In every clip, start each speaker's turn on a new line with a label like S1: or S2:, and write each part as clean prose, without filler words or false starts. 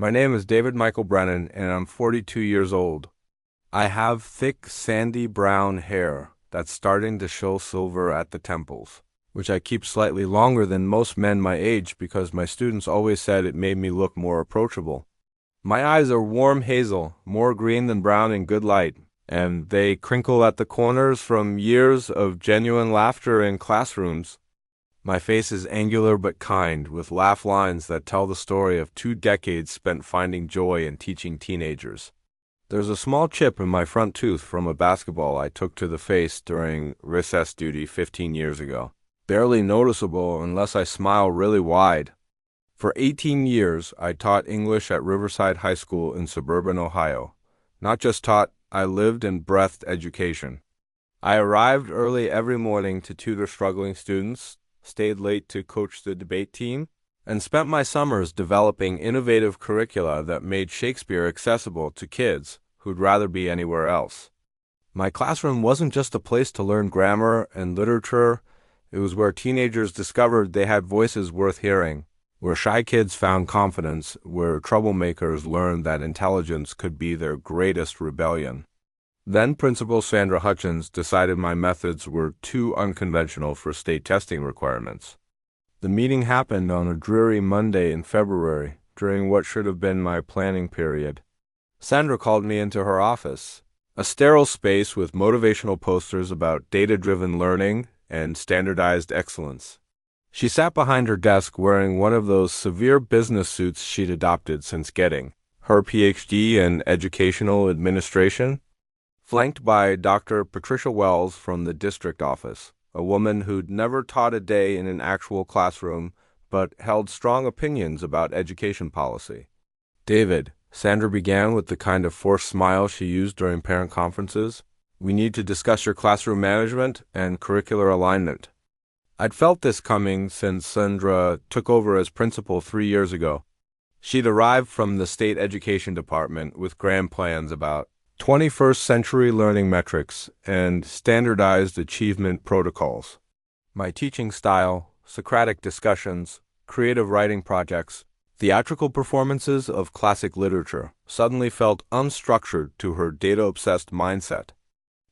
S1: My name is David Michael Brennan, and I'm 42 years old. I have thick, sandy brown hair that's starting to show silver at the temples, which I keep slightly longer than most men my age because my students always said it made me look more approachable. My eyes are warm hazel, more green than brown in good light, and they crinkle at the corners from years of genuine laughter in classrooms. My face is angular but kind, with laugh lines that tell the story of 2 decades spent finding joy in teaching teenagers. There's a small chip in my front tooth from a basketball I took to the face during recess duty 15 years ago. Barely noticeable unless I smile really wide. For 18 years, I taught English at Riverside High School in suburban Ohio. Not just taught, I lived and breathed education. I arrived early every morning to tutor struggling students, stayed late to coach the debate team, and spent my summers developing innovative curricula that made Shakespeare accessible to kids who'd rather be anywhere else. My classroom wasn't just a place to learn grammar and literature, it was where teenagers discovered they had voices worth hearing, where shy kids found confidence, where troublemakers learned that intelligence could be their greatest rebellion. Then Principal Sandra Hutchins decided my methods were too unconventional for state testing requirements. The meeting happened on a dreary Monday in February, during what should have been my planning period. Sandra called me into her office, a sterile space with motivational posters about data-driven learning and standardized excellence. She sat behind her desk wearing one of those severe business suits she'd adopted since getting her PhD in educational administration, flanked by Dr. Patricia Wells from the district office, a woman who'd never taught a day in an actual classroom but held strong opinions about education policy. "David," Sandra began with the kind of forced smile she used during parent conferences, "we need to discuss your classroom management and curricular alignment." I'd felt this coming since Sandra took over as principal 3 years ago. She'd arrived from the state education department with grand plans about 21st century learning metrics and standardized achievement protocols. My teaching style, Socratic discussions, creative writing projects, theatrical performances of classic literature suddenly felt unstructured to her data-obsessed mindset.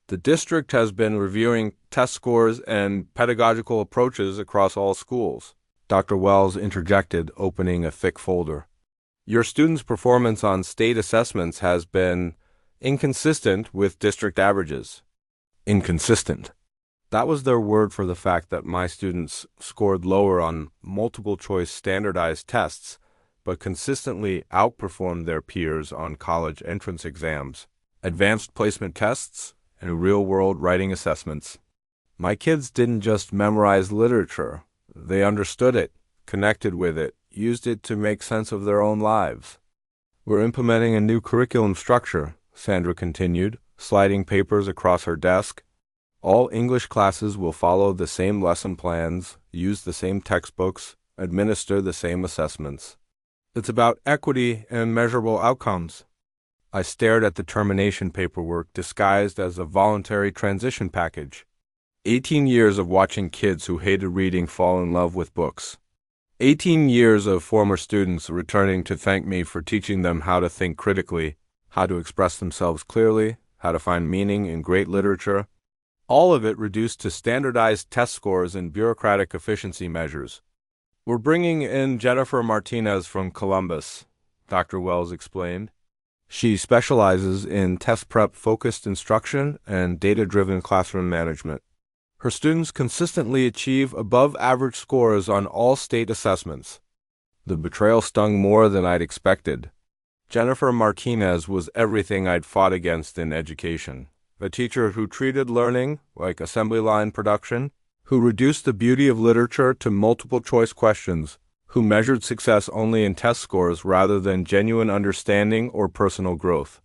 S1: The district has been reviewing test scores and pedagogical approaches across all schools, Dr. Wells interjected, opening a thick folder. Your students' performance on state assessments has been inconsistent with district averages. Inconsistent. That was their word for the fact that my students scored lower on multiple-choice standardized tests, but consistently outperformed their peers on college entrance exams, advanced placement tests, and real-world writing assessments. My kids didn't just memorize literature. They understood it, connected with it, used it to make sense of their own lives. We're implementing a new curriculum structure, Sandra continued, sliding papers across her desk. All English classes will follow the same lesson plans, use the same textbooks, administer the same assessments. It's about equity and measurable outcomes. I stared at the termination paperwork disguised as a voluntary transition package. 18 years of watching kids who hated reading fall in love with books. 18 years of former students returning to thank me for teaching them how to think critically, how to express themselves clearly, how to find meaning in great literature. All of it reduced to standardized test scores and bureaucratic efficiency measures. We're bringing in Jennifer Martinez from Columbus, Dr. Wells explained. She specializes in test prep-focused instruction and data-driven classroom management. Her students consistently achieve above-average scores on all state assessments. The betrayal stung more than I'd expected. Jennifer Martinez was everything I'd fought against in education. A teacher who treated learning like assembly line production, who reduced the beauty of literature to multiple-choice questions, who measured success only in test scores rather than genuine understanding or personal growth.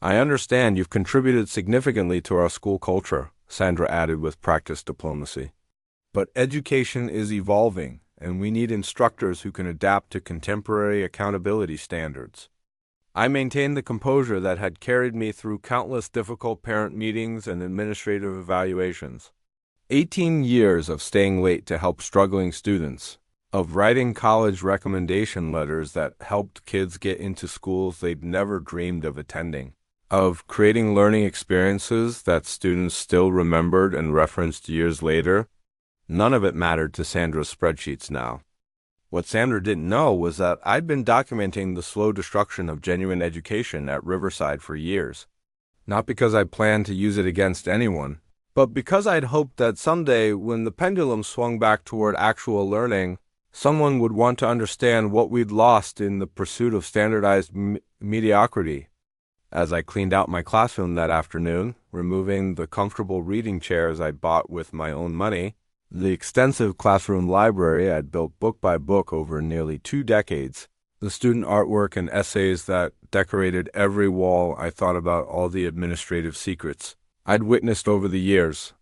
S1: I understand you've contributed significantly to our school culture, Sandra added with practiced diplomacy. But education is evolving, and we need instructors who can adapt to contemporary accountability standards. I maintained the composure that had carried me through countless difficult parent meetings and administrative evaluations. 18 years of staying late to help struggling students, of writing college recommendation letters that helped kids get into schools they'd never dreamed of attending, of creating learning experiences that students still remembered and referenced years later. None of it mattered to Sandra's spreadsheets now. What Sandra didn't know was that I'd been documenting the slow destruction of genuine education at Riverside for years. Not because I planned to use it against anyone, but because I'd hoped that someday, when the pendulum swung back toward actual learning, someone would want to understand what we'd lost in the pursuit of standardized mediocrity. As I cleaned out my classroom that afternoon, removing the comfortable reading chairs I'd bought with my own money, the extensive classroom library I'd built book by book over nearly 2 decades, the student artwork and essays that decorated every wall, I thought about all the administrative secrets I'd witnessed over the years.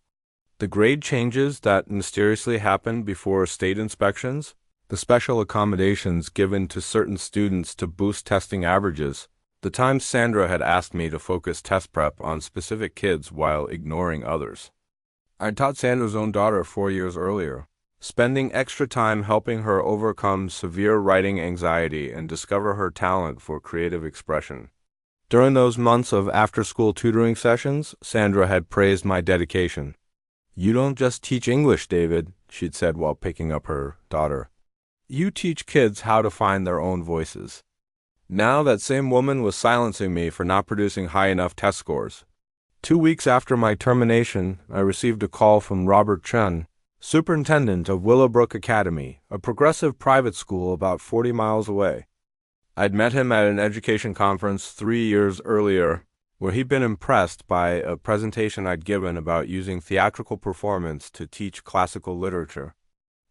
S1: The grade changes that mysteriously happened before state inspections, the special accommodations given to certain students to boost testing averages, the times Sandra had asked me to focus test prep on specific kids while ignoring others. I'd taught Sandra's own daughter 4 years earlier, spending extra time helping her overcome severe writing anxiety and discover her talent for creative expression. During those months of after-school tutoring sessions, Sandra had praised my dedication. "You don't just teach English, David," she'd said while picking up her daughter. "You teach kids how to find their own voices." Now that same woman was silencing me for not producing high enough test scores. 2 weeks after my termination, I received a call from Robert Chen, superintendent of Willowbrook Academy, a progressive private school about 40 miles away. I'd met him at an education conference 3 years earlier, where he'd been impressed by a presentation I'd given about using theatrical performance to teach classical literature.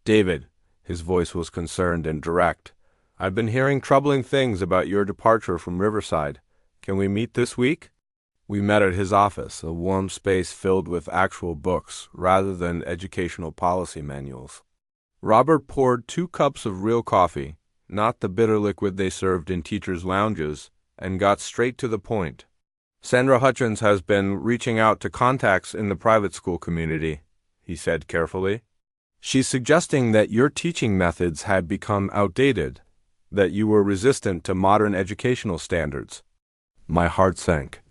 S1: "David," his voice was concerned and direct, "I've been hearing troubling things about your departure from Riverside. Can we meet this week?" We met at his office, a warm space filled with actual books rather than educational policy manuals. Robert poured 2 cups of real coffee, not the bitter liquid they served in teachers' lounges, and got straight to the point. "Sandra Hutchins has been reaching out to contacts in the private school community," he said carefully. "She's suggesting that your teaching methods had become outdated, that you were resistant to modern educational standards." My heart sank.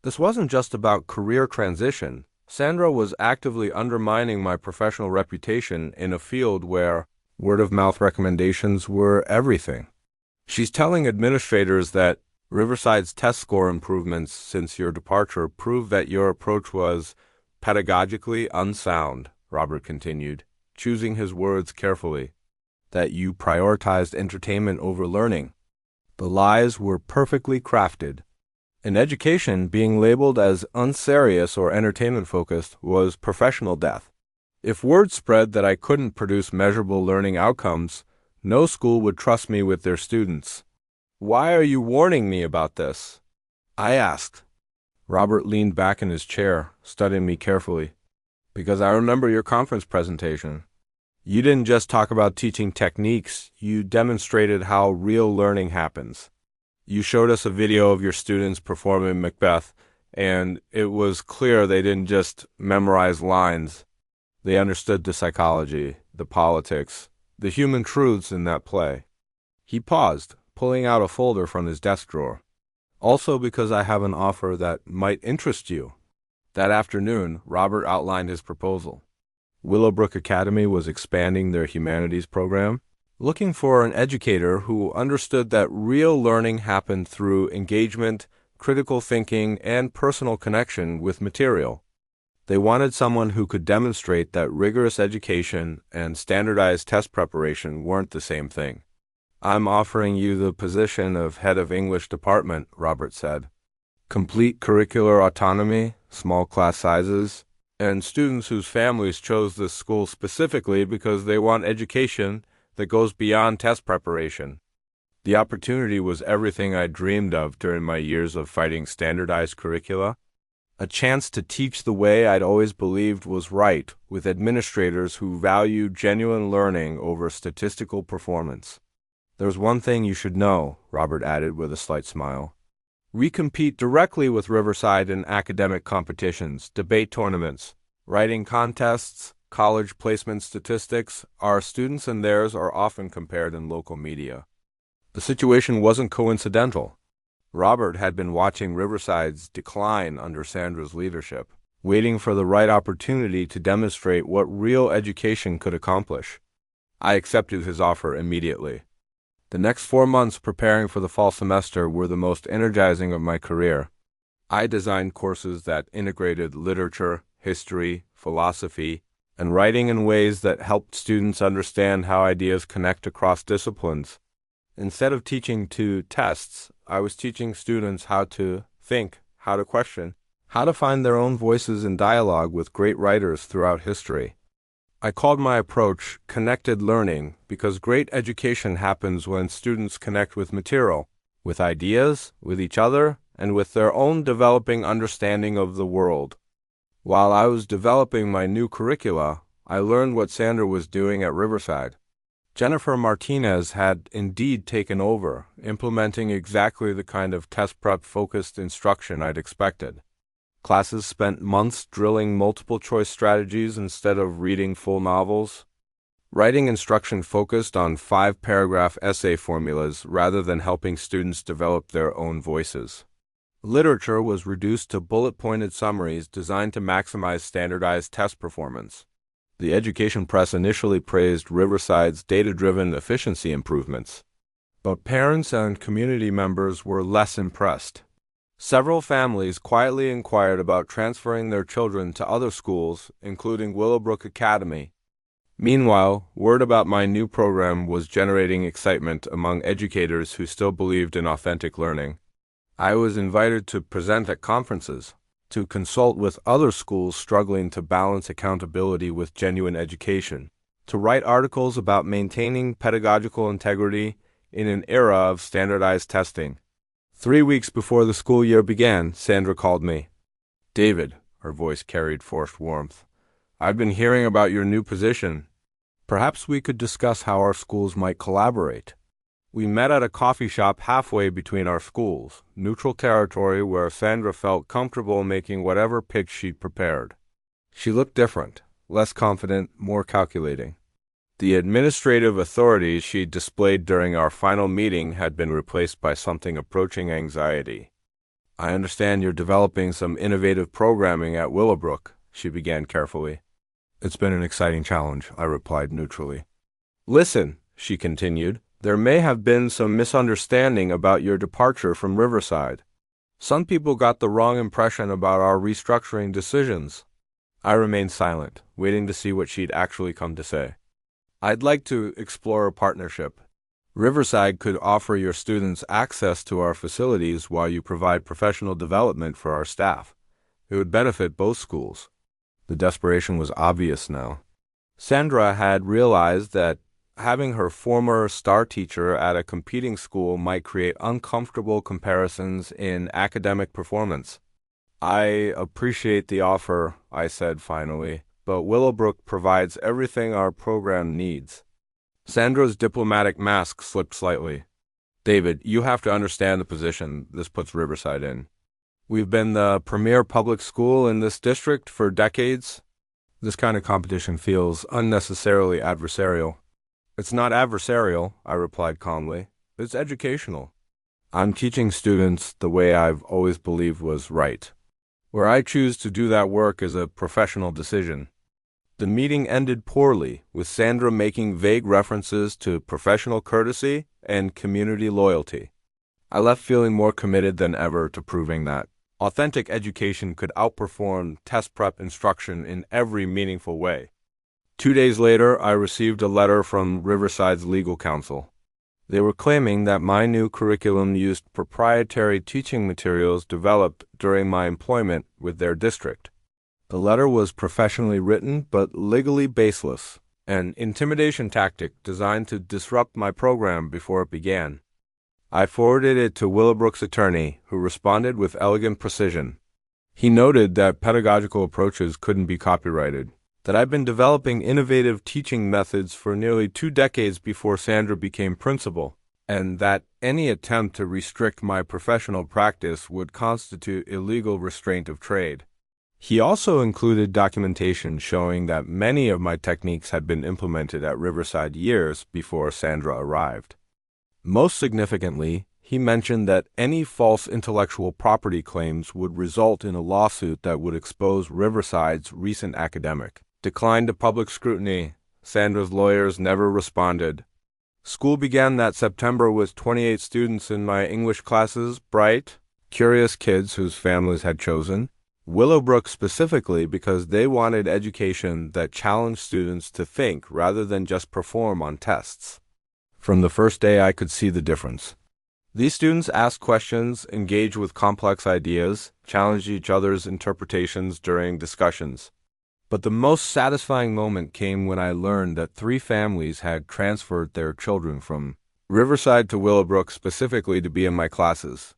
S1: This wasn't just about career transition. Sandra was actively undermining my professional reputation in a field where word-of-mouth recommendations were everything. She's telling administrators that Riverside's test score improvements since your departure prove that your approach was pedagogically unsound, Robert continued, choosing his words carefully, that you prioritized entertainment over learning. The lies were perfectly crafted. In education, being labeled as unserious or entertainment-focused was professional death. If word spread that I couldn't produce measurable learning outcomes, no school would trust me with their students. "Why are you warning me about this?" I asked. Robert leaned back in his chair, studying me carefully. "Because I remember your conference presentation. You didn't just talk about teaching techniques, you demonstrated how real learning happens. You showed us a video of your students performing Macbeth, and it was clear they didn't just memorize lines. They understood the psychology, the politics, the human truths in that play." He paused, pulling out a folder from his desk drawer. "Also because I have an offer that might interest you." That afternoon, Robert outlined his proposal. Willowbrook Academy was expanding their humanities program, looking for an educator who understood that real learning happened through engagement, critical thinking, and personal connection with material. They wanted someone who could demonstrate that rigorous education and standardized test preparation weren't the same thing. "I'm offering you the position of head of English department," Robert said. "Complete curricular autonomy, small class sizes, and students whose families chose this school specifically because they want education that goes beyond test preparation." The opportunity was everything I dreamed of during my years of fighting standardized curricula. A chance to teach the way I'd always believed was right, with administrators who valued genuine learning over statistical performance. "There's one thing you should know," Robert added with a slight smile. "We compete directly with Riverside in academic competitions, debate tournaments, writing contests, college placement statistics, our students and theirs are often compared in local media. The situation wasn't coincidental. Robert had been watching Riverside's decline under Sandra's leadership, waiting for the right opportunity to demonstrate what real education could accomplish. I accepted his offer immediately. The next 4 months preparing for the fall semester were the most energizing of my career. I designed courses that integrated literature, history, philosophy, and writing in ways that helped students understand how ideas connect across disciplines. Instead of teaching to tests, I was teaching students how to think, how to question, how to find their own voices in dialogue with great writers throughout history. I called my approach connected learning because great education happens when students connect with material, with ideas, with each other, and with their own developing understanding of the world. While I was developing my new curricula, I learned what Sandra was doing at Riverside. Jennifer Martinez had indeed taken over, implementing exactly the kind of test prep-focused instruction I'd expected. Classes spent months drilling multiple-choice strategies instead of reading full novels. Writing instruction focused on 5-paragraph essay formulas rather than helping students develop their own voices. Literature was reduced to bullet-pointed summaries designed to maximize standardized test performance. The education press initially praised Riverside's data-driven efficiency improvements, but parents and community members were less impressed. Several families quietly inquired about transferring their children to other schools, including Willowbrook Academy. Meanwhile, word about my new program was generating excitement among educators who still believed in authentic learning. I was invited to present at conferences, to consult with other schools struggling to balance accountability with genuine education, to write articles about maintaining pedagogical integrity in an era of standardized testing. 3 weeks before the school year began, Sandra called me. "David," her voice carried forced warmth, "I've been hearing about your new position. Perhaps we could discuss how our schools might collaborate." We met at a coffee shop halfway between our schools, neutral territory where Sandra felt comfortable making whatever pitch she'd prepared. She looked different, less confident, more calculating. The administrative authority she displayed during our final meeting had been replaced by something approaching anxiety. "I understand you're developing some innovative programming at Willowbrook," she began carefully. "It's been an exciting challenge," I replied neutrally. "Listen," she continued, "there may have been some misunderstanding about your departure from Riverside. Some people got the wrong impression about our restructuring decisions." I remained silent, waiting to see what she'd actually come to say. "I'd like to explore a partnership. Riverside could offer your students access to our facilities while you provide professional development for our staff. It would benefit both schools." The desperation was obvious now. Sandra had realized that having her former star teacher at a competing school might create uncomfortable comparisons in academic performance. "I appreciate the offer," I said finally, "but Willowbrook provides everything our program needs." Sandra's diplomatic mask slipped slightly. "David, you have to understand the position this puts Riverside in. We've been the premier public school in this district for decades. This kind of competition feels unnecessarily adversarial." "It's not adversarial," I replied calmly. "It's educational. I'm teaching students the way I've always believed was right. Where I choose to do that work is a professional decision." The meeting ended poorly, with Sandra making vague references to professional courtesy and community loyalty. I left feeling more committed than ever to proving that authentic education could outperform test prep instruction in every meaningful way. 2 days later, I received a letter from Riverside's legal counsel. They were claiming that my new curriculum used proprietary teaching materials developed during my employment with their district. The letter was professionally written but legally baseless, an intimidation tactic designed to disrupt my program before it began. I forwarded it to Willowbrook's attorney, who responded with elegant precision. He noted that pedagogical approaches couldn't be copyrighted, that I'd been developing innovative teaching methods for nearly 2 decades before Sandra became principal, and that any attempt to restrict my professional practice would constitute illegal restraint of trade. He also included documentation showing that many of my techniques had been implemented at Riverside years before Sandra arrived. Most significantly, he mentioned that any false intellectual property claims would result in a lawsuit that would expose Riverside's recent academic. Declined to public scrutiny. Sandra's lawyers never responded. School began that September with 28 students in my English classes, bright, curious kids whose families had chosen Willowbrook specifically because they wanted education that challenged students to think rather than just perform on tests. From the first day, I could see the difference. These students asked questions, engaged with complex ideas, challenged each other's interpretations during discussions. But the most satisfying moment came when I learned that 3 families had transferred their children from Riverside to Willowbrook specifically to be in my classes.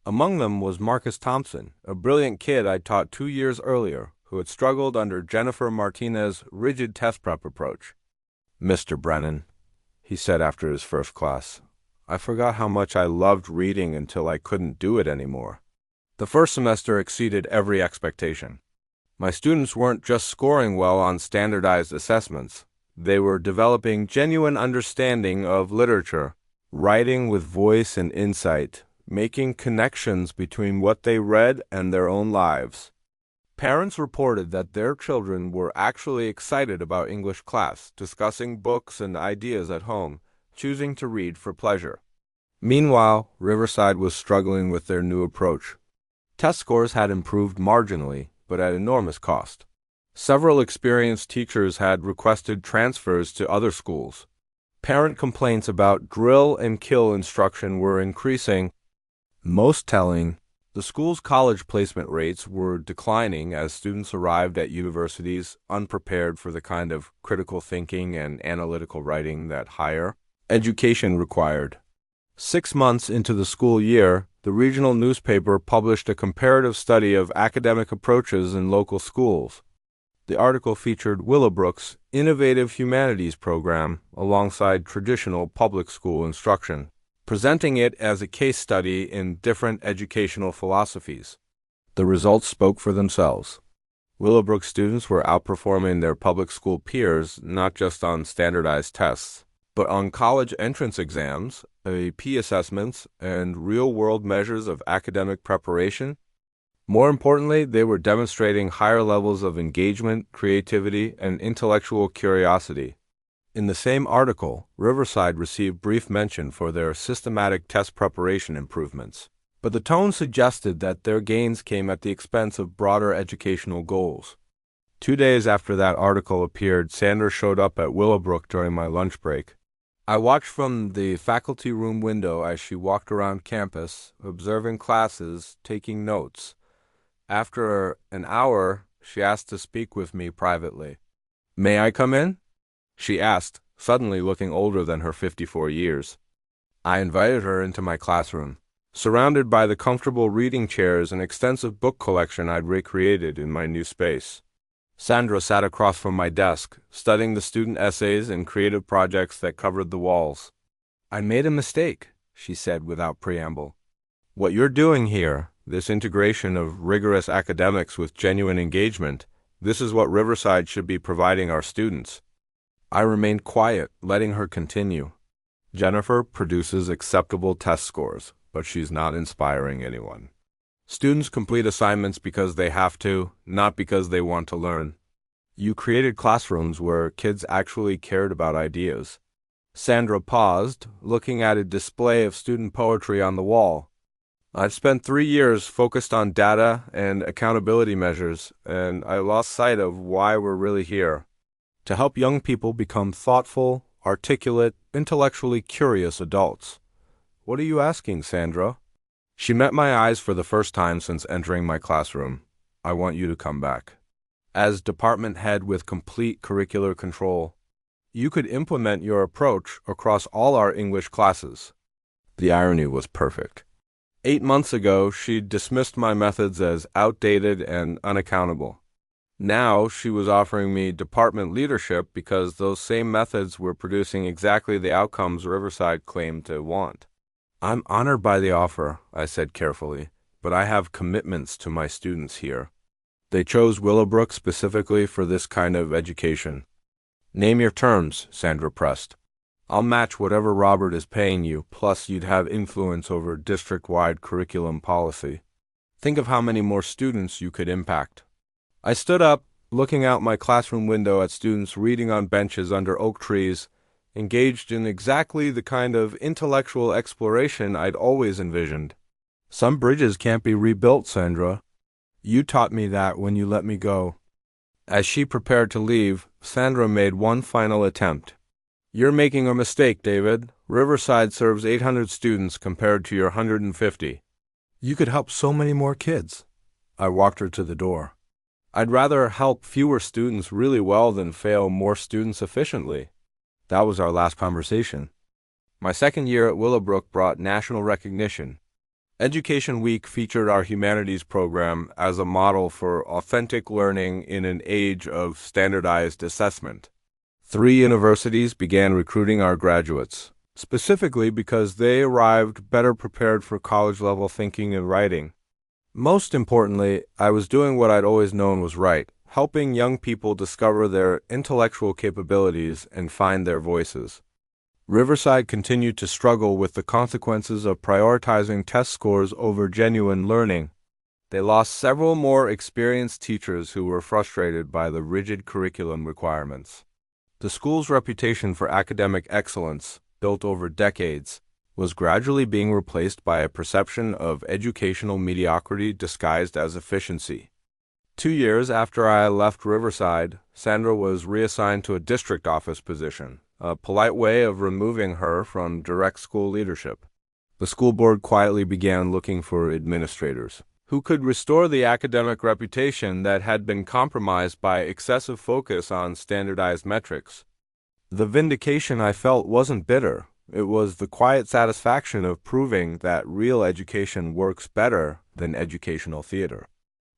S1: Among them was Marcus Thompson, a brilliant kid I taught 2 years earlier, who had struggled under Jennifer Martinez's rigid test prep approach. "Mr. Brennan," he said after his first class, "I forgot how much I loved reading until I couldn't do it anymore." The first semester exceeded every expectation. My students weren't just scoring well on standardized assessments. They were developing genuine understanding of literature, writing with voice and insight, making connections between what they read and their own lives. Parents reported that their children were actually excited about English class, discussing books and ideas at home, choosing to read for pleasure. Meanwhile, Riverside was struggling with their new approach. Test scores had improved marginally, but at enormous cost. Several experienced teachers had requested transfers to other schools. Parent complaints about drill and kill instruction were increasing. Most telling, the school's college placement rates were declining as students arrived at universities unprepared for the kind of critical thinking and analytical writing that higher education required. 6 months into the school year, the regional newspaper published a comparative study of academic approaches in local schools. The article featured Willowbrook's innovative humanities program alongside traditional public school instruction, presenting it as a case study in different educational philosophies. The results spoke for themselves. Willowbrook students were outperforming their public school peers not just on standardized tests, but on college entrance exams, AP assessments, and real-world measures of academic preparation. More importantly, they were demonstrating higher levels of engagement, creativity, and intellectual curiosity. In the same article, Riverside received brief mention for their systematic test preparation improvements, but the tone suggested that their gains came at the expense of broader educational goals. 2 days after that article appeared, Sandra showed up at Willowbrook during my lunch break. I watched from the faculty room window as she walked around campus, observing classes, taking notes. After an hour, she asked to speak with me privately. "May I come in?" she asked, suddenly looking older than her 54 years. I invited her into my classroom, surrounded by the comfortable reading chairs and extensive book collection I'd recreated in my new space. Sandra sat across from my desk, studying the student essays and creative projects that covered the walls. "I made a mistake," she said without preamble. "What you're doing here, this integration of rigorous academics with genuine engagement, this is what Riverside should be providing our students." I remained quiet, letting her continue. "Jennifer produces acceptable test scores, but she's not inspiring anyone. Students complete assignments because they have to, not because they want to learn. You created classrooms where kids actually cared about ideas." Sandra paused, looking at a display of student poetry on the wall. "I've spent 3 years focused on data and accountability measures, and I lost sight of why we're really here. To help young people become thoughtful, articulate, intellectually curious adults." "What are you asking, Sandra?" She met my eyes for the first time since entering my classroom. "I want you to come back. As department head with complete curricular control, you could implement your approach across all our English classes." The irony was perfect. 8 months ago, she dismissed my methods as outdated and unaccountable. Now she was offering me department leadership because those same methods were producing exactly the outcomes Riverside claimed to want. "I'm honored by the offer," I said carefully, "but I have commitments to my students here." They chose Willowbrook specifically for this kind of education. Name your terms, Sandra pressed. I'll match whatever Robert is paying you, plus you'd have influence over district-wide curriculum policy. Think of how many more students you could impact. I stood up, looking out my classroom window at students reading on benches under oak trees, engaged in exactly the kind of intellectual exploration I'd always envisioned. Some bridges can't be rebuilt, Sandra. You taught me that when you let me go. As she prepared to leave, Sandra made one final attempt. You're making a mistake, David. Riverside serves 800 students compared to your 150. You could help so many more kids. I walked her to the door. I'd rather help fewer students really well than fail more students efficiently. That was our last conversation. My second year at Willowbrook brought national recognition. Education Week featured our humanities program as a model for authentic learning in an age of standardized assessment. 3 universities began recruiting our graduates, specifically because they arrived better prepared for college-level thinking and writing. Most importantly, I was doing what I'd always known was right, helping young people discover their intellectual capabilities and find their voices. Riverside continued to struggle with the consequences of prioritizing test scores over genuine learning. They lost several more experienced teachers who were frustrated by the rigid curriculum requirements. The school's reputation for academic excellence, built over decades, was gradually being replaced by a perception of educational mediocrity disguised as efficiency. 2 years after I left Riverside, Sandra was reassigned to a district office position, a polite way of removing her from direct school leadership. The school board quietly began looking for administrators who could restore the academic reputation that had been compromised by excessive focus on standardized metrics. The vindication I felt wasn't bitter. It was the quiet satisfaction of proving that real education works better than educational theater.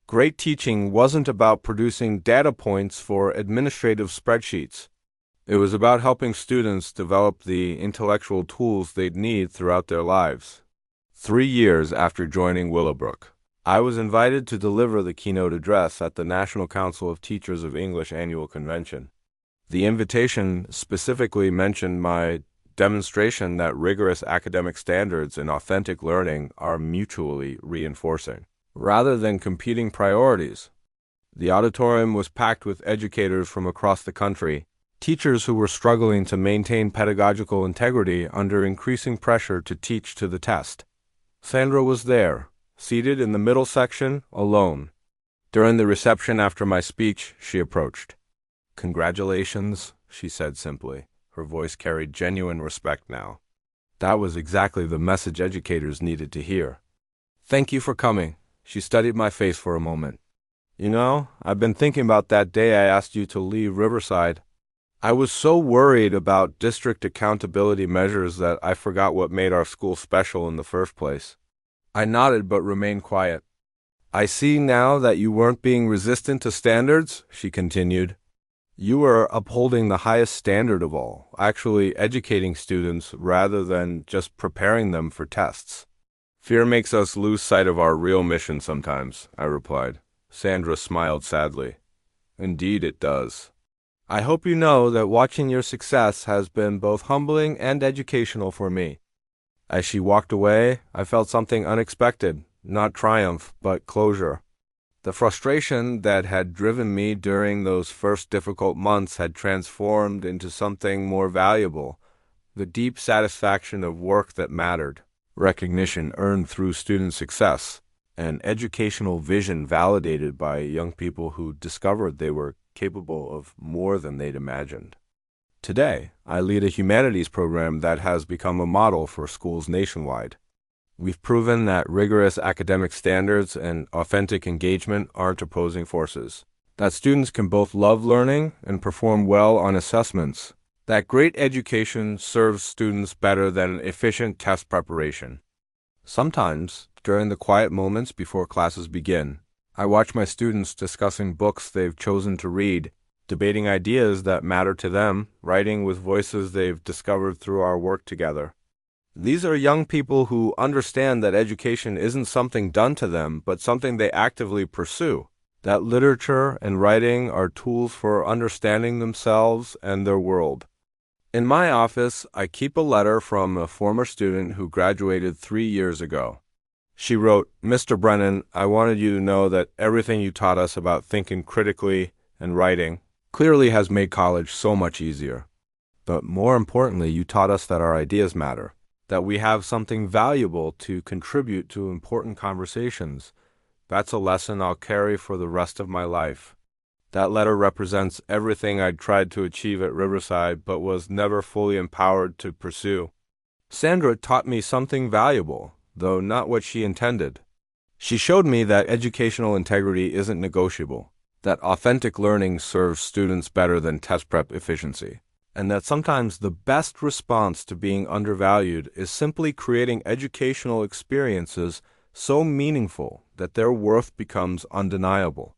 S1: Great teaching wasn't about producing data points for administrative spreadsheets. It was about helping students develop the intellectual tools they'd need throughout their lives. 3 years after joining Willowbrook, I was invited to deliver the keynote address at the National Council of Teachers of English annual convention. The invitation specifically mentioned my demonstration that rigorous academic standards and authentic learning are mutually reinforcing, rather than competing priorities. The auditorium was packed with educators from across the country, teachers who were struggling to maintain pedagogical integrity under increasing pressure to teach to the test. Sandra was there, seated in the middle section, alone. During the reception after my speech, she approached. "Congratulations," she said simply. Her voice carried genuine respect now. That was exactly the message educators needed to hear. "Thank you for coming." She studied my face for a moment. "You know, I've been thinking about that day I asked you to leave Riverside. I was so worried about district accountability measures that I forgot what made our school special in the first place." I nodded but remained quiet. "I see now that you weren't being resistant to standards," she continued. "You were upholding the highest standard of all, actually educating students rather than just preparing them for tests." "Fear makes us lose sight of our real mission sometimes," I replied. Sandra smiled sadly. "Indeed it does. I hope you know that watching your success has been both humbling and educational for me." As she walked away, I felt something unexpected, not triumph, but closure. The frustration that had driven me during those first difficult months had transformed into something more valuable, the deep satisfaction of work that mattered, recognition earned through student success, and educational vision validated by young people who discovered they were capable of more than they'd imagined. Today, I lead a humanities program that has become a model for schools nationwide. We've proven that rigorous academic standards and authentic engagement aren't opposing forces, that students can both love learning and perform well on assessments, that great education serves students better than efficient test preparation. Sometimes, during the quiet moments before classes begin, I watch my students discussing books they've chosen to read, debating ideas that matter to them, writing with voices they've discovered through our work together. These are young people who understand that education isn't something done to them, but something they actively pursue, that literature and writing are tools for understanding themselves and their world. In my office, I keep a letter from a former student who graduated 3 years ago. She wrote, "Mr. Brennan, I wanted you to know that everything you taught us about thinking critically and writing clearly has made college so much easier. But more importantly, you taught us that our ideas matter, that we have something valuable to contribute to important conversations. That's a lesson I'll carry for the rest of my life." That letter represents everything I'd tried to achieve at Riverside but was never fully empowered to pursue. Sandra taught me something valuable, though not what she intended. She showed me that educational integrity isn't negotiable, that authentic learning serves students better than test prep efficiency, and that sometimes the best response to being undervalued is simply creating educational experiences so meaningful that their worth becomes undeniable.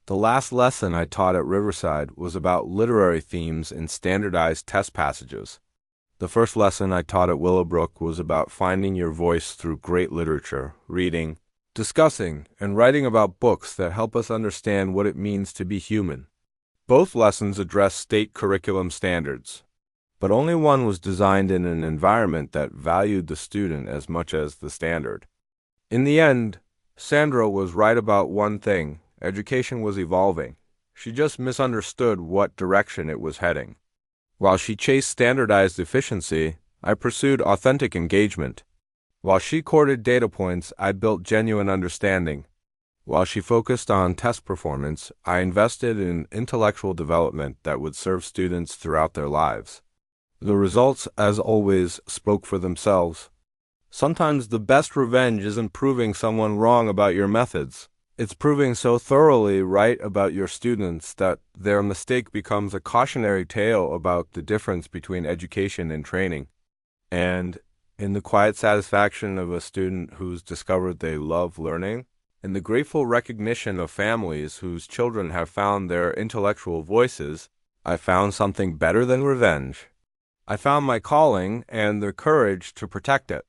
S1: The last lesson I taught at Riverside was about literary themes in standardized test passages. The first lesson I taught at Willowbrook was about finding your voice through great literature, reading, discussing, and writing about books that help us understand what it means to be human. Both lessons address state curriculum standards, but only one was designed in an environment that valued the student as much as the standard. In the end, Sandra was right about one thing: education was evolving. She just misunderstood what direction it was heading. While she chased standardized efficiency, I pursued authentic engagement. While she courted data points, I built genuine understanding. While she focused on test performance, I invested in intellectual development that would serve students throughout their lives. The results, as always, spoke for themselves. Sometimes the best revenge isn't proving someone wrong about your methods. It's proving so thoroughly right about your students that their mistake becomes a cautionary tale about the difference between education and training. And in the quiet satisfaction of a student who's discovered they love learning, in the grateful recognition of families whose children have found their intellectual voices, I found something better than revenge. I found my calling and the courage to protect it.